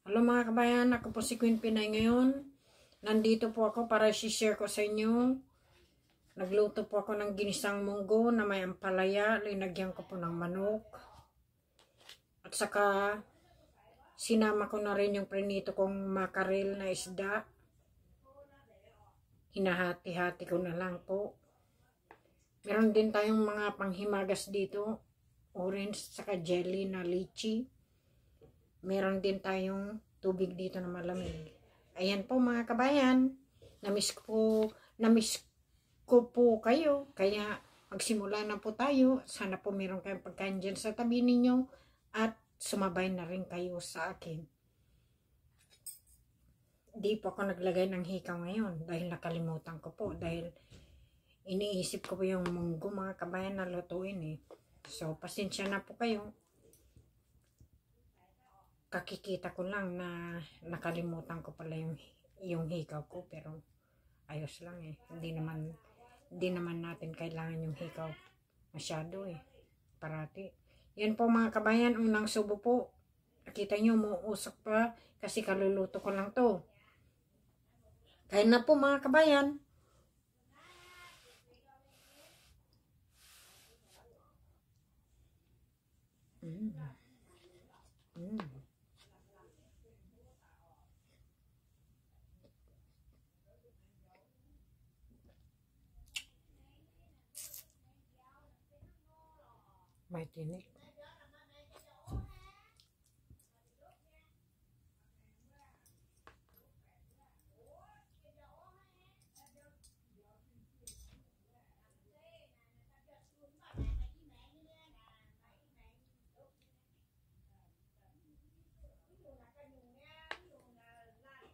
Hello mga kabayan, ako po si Queen Pinay ngayon. Nandito po ako para i-share ko sa inyo. Nagluto po ako ng ginisang munggo na may ampalaya. Linagyan ko po ng manok. At saka sinama ko na rin yung prinito kong makarel na isda. Hinahati-hati ko na lang po. Meron din tayong mga panghimagas dito. Orange saka jelly na lychee. Meron din tayong tubig dito na malamig. Ayan po mga kabayan. Namiss ko po kayo. Kaya magsimula na po tayo. Sana po meron kayong pagkain dyan sa tabi ninyo. At sumabay na rin kayo sa akin. Di po ako naglagay ng hikaw ngayon. Dahil nakalimutan ko po. Dahil iniisip ko po yung munggo mga kabayan na lutuin eh. So pasensya na po kayo. Kakikita ko lang na nakalimutan ko pala yung hikaw ko, pero ayos lang eh. Hindi naman natin kailangan yung hikaw masyado eh. Parati. Yan po mga kabayan, unang subo po. Nakita nyo, umuusok pa kasi kaluluto ko lang to. Kaya na po mga kabayan. May tinik.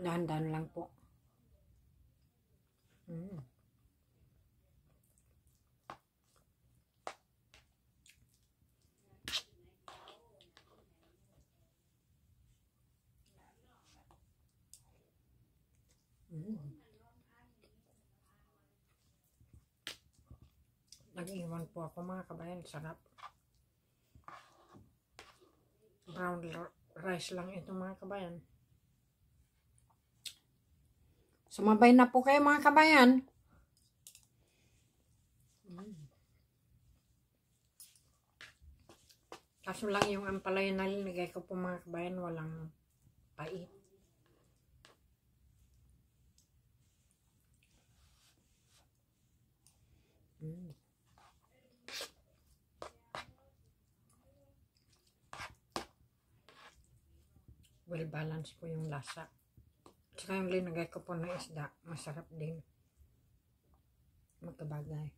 Dahan-dahan lang po. Nag-iwan po ako mga kabayan. Sarap. Brown rice lang ito mga kabayan. Sumabay na po kayo mga kabayan. Kaso lang yung ampalaya na linagay ko po mga kabayan, walang pait. Well balanced po yung lasa. Saka yung linagay ko po na isda, masarap din. Magkabagay.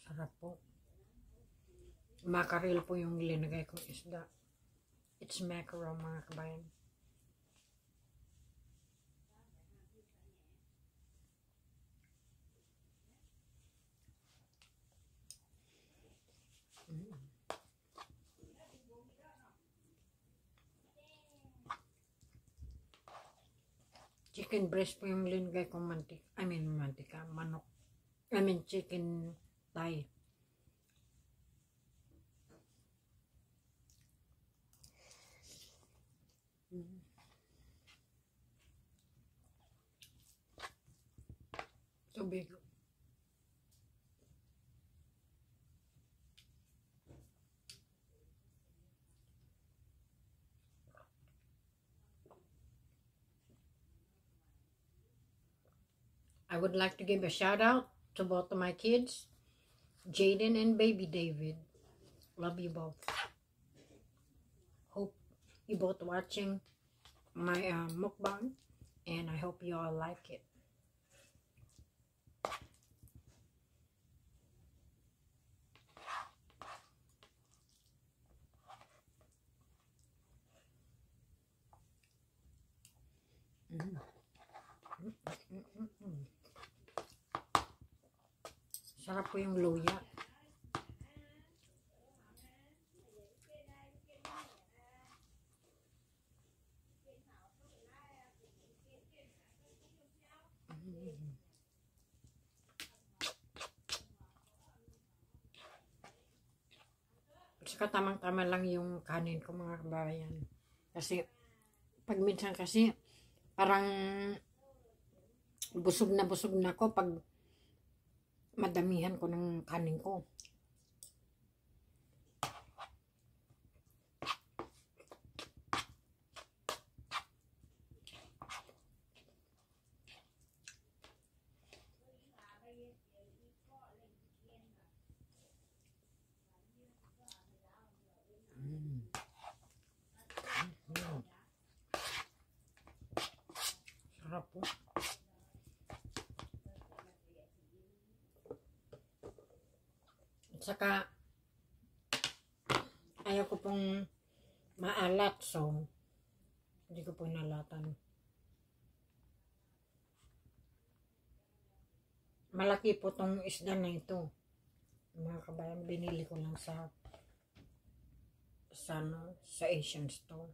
Sarap po. Makarel po yung linagay kong isda. It's mackerel mga kabayan. Chicken breast po yung linagay kong manok. Chicken thigh. Tubig. I would like to give a shout out to both of my kids, Jaden and baby David. Love you both. Hope you both watching my mukbang, and I hope you all like it. Sarap po yung luya. saka tamang-tama lang yung kanin ko mga kabayan. Kasi pag minsan kasi parang busog na ako pag madamihan ko ng kanin ko. Sarap po. At saka ayaw ko pong maalat, so hindi ko po nalatan. Malaki po tong isda na ito. Mga kabayan, binili ko lang sa Asian store.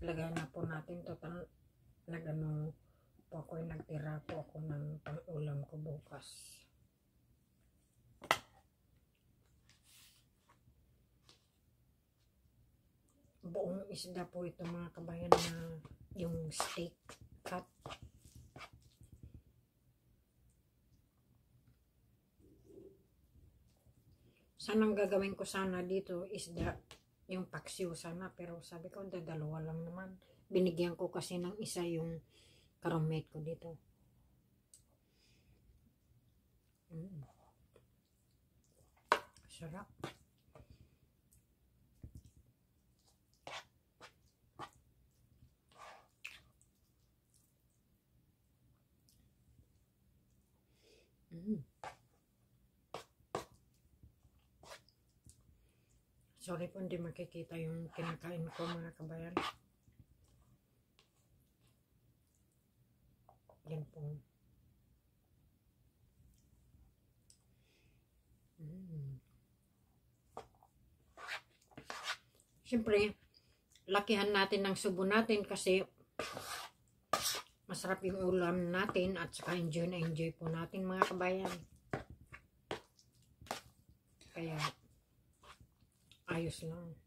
Lagay na po natin. Total, nagano po ako, nagtira po ako ng pang-ulam ko bukas. Buong isda po ito mga kabayan, na yung steak cut. Sanang gagawin ko sana dito isda, yung paksiw sana, pero sabi ko dalawa lang naman. Binigyan ko kasi ng isa yung ka-roommate ko dito. Sarap. Sorry po, hindi makikita yung kinakain ko mga kabayan. Yan po. Siyempre, lakihan natin ng subo natin kasi masarap yung ulam natin at saka enjoy na enjoy po natin mga kabayan. Kaya ayos lang.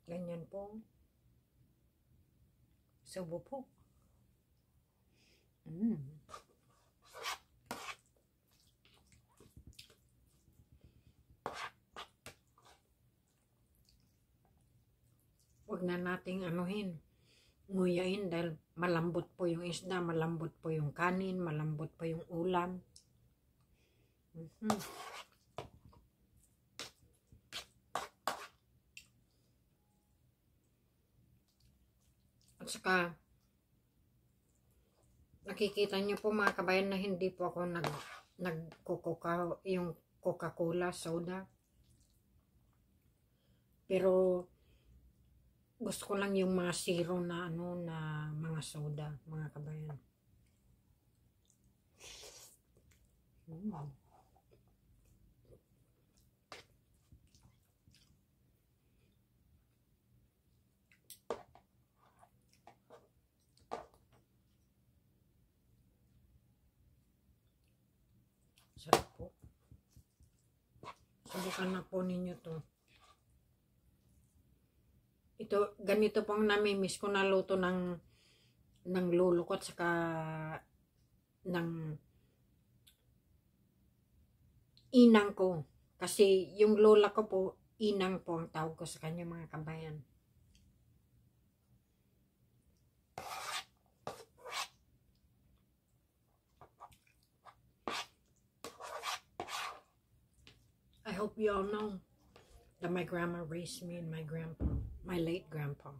Ganyan po. Subo po. Huwag na nating nguyain dahil malambot po yung isda, malambot po yung kanin, malambot po yung ulam. At saka nakikita niyo po mga kabayan na hindi po ako nagkukuka yung Coca-Cola soda. Pero gusto ko lang yung mga zero na na mga soda, mga kabayan. Sarap po. Subukan na po ninyo to. Ito, ganito pong namimiss ko na luto ng lolo ko at saka ng inang ko. Kasi yung lola ko po, inang po ang tawag ko sa kanya mga kabayan. I hope you all know that my grandma raised me and my grandpa, my late grandpa.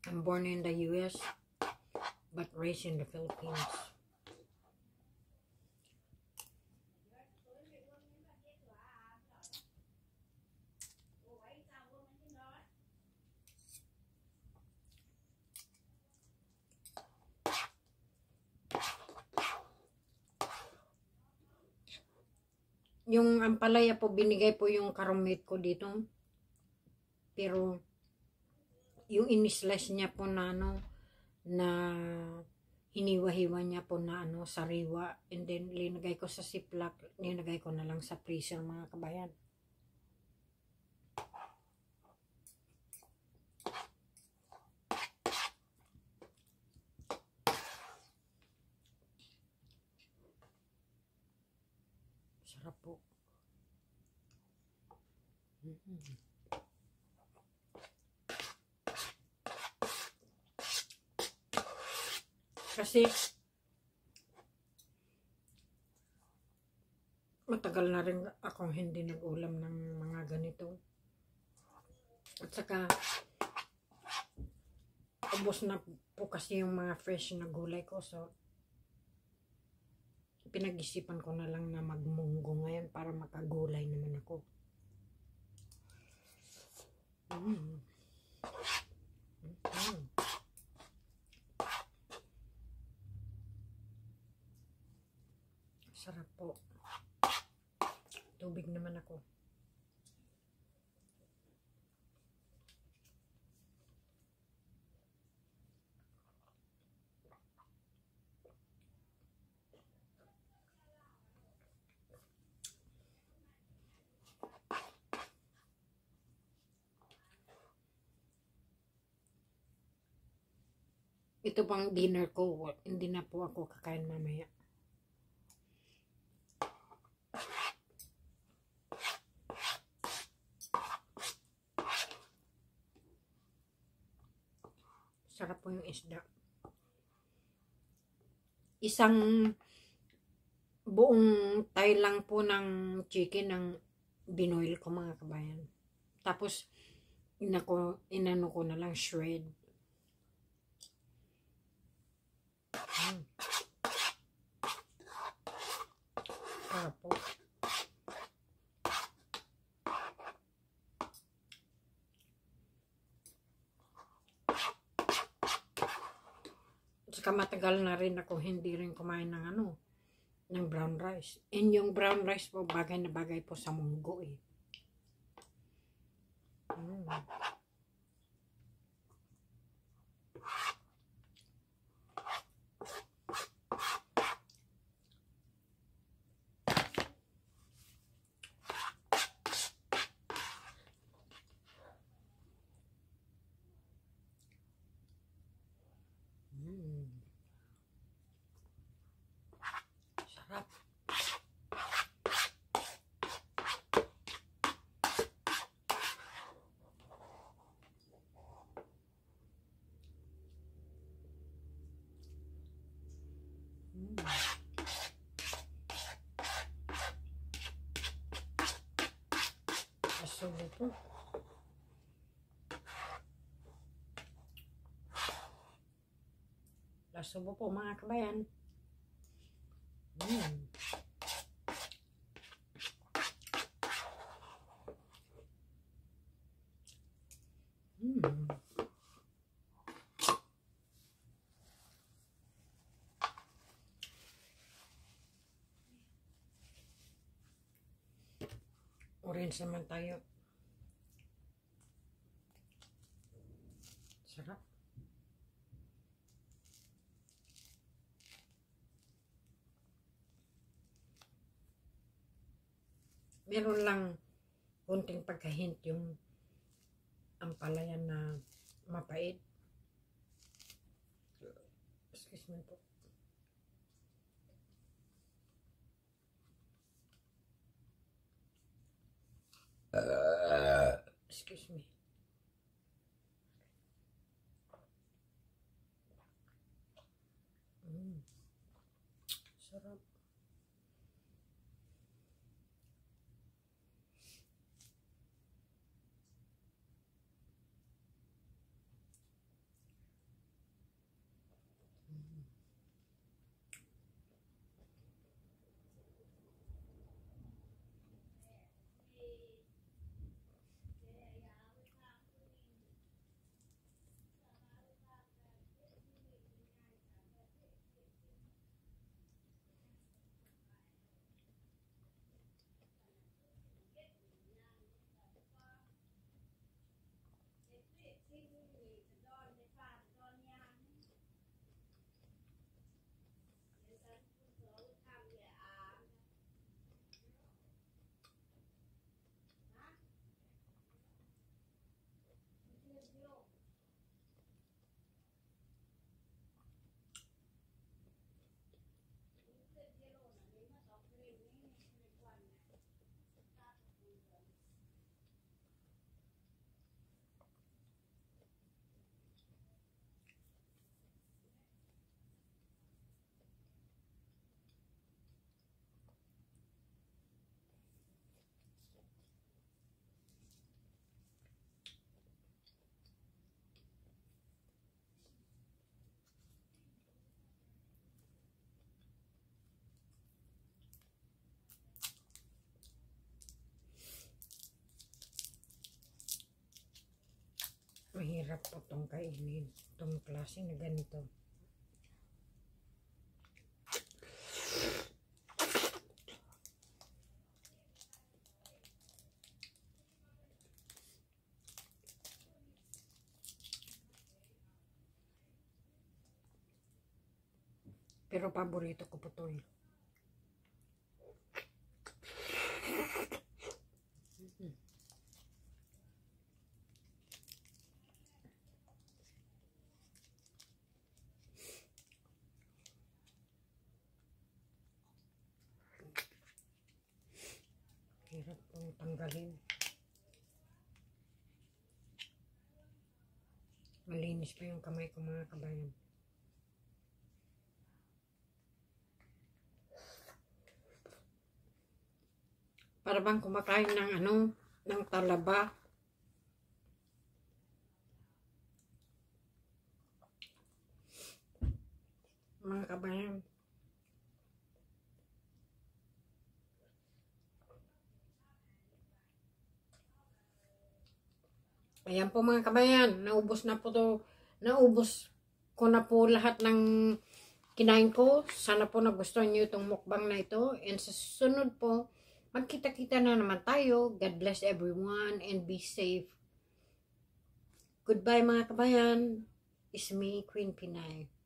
I'm born in the US, but raised in the Philippines. Yung ampalaya po, binigay po yung karumate ko dito. Pero, yung in-slice niya po na ano, na hiniwa-hiwa niya po na ano, sariwa. And then, linagay ko sa ziplock. Linagay ko na lang sa freezer, mga kabayan. Sarap po. Kasi matagal na rin akong hindi nag-ulam ng mga ganito. At saka ubos na po kasi yung mga fresh na gulay ko. So, pinag-isipan ko na lang na magmunggo ngayon para makagulay naman ako. Sarap po. Tubig naman ako. Ito pang dinner ko. Hindi na po ako kakain mamaya. Sarap po yung isda. Isang buong thigh lang po ng chicken ang binoil ko, mga kabayan. Tapos, inano ko na lang shred. Sarap po. Saka matagal na rin ako hindi rin kumain ng ano, ng brown rice. And yung brown rice po, bagay na bagay po sa munggo eh. Sarap. Asubo po. Asubo po, mga kabayan. Orange naman tayo. Sarap. Meron lang kunting pagkahint yung ampalaya na mapait. Excuse me po. Excuse me. Sarap. Mahirap po itong kainin. Itong klase na ganito. Pero paborito ko po ito eh. Hirap pong tanggalin. Malinis pa yung kamay ko mga kabayan. Para bang kumakain ng ng talaba. Mga kabayan. Ayan po mga kabayan, naubos na po to. Naubos ko na po lahat ng kinain ko. Sana po nagustuhan nyo itong mukbang na ito. And sa susunod po, magkita-kita na naman tayo. God bless everyone and be safe. Goodbye mga kabayan. It's me, Queen Pinay.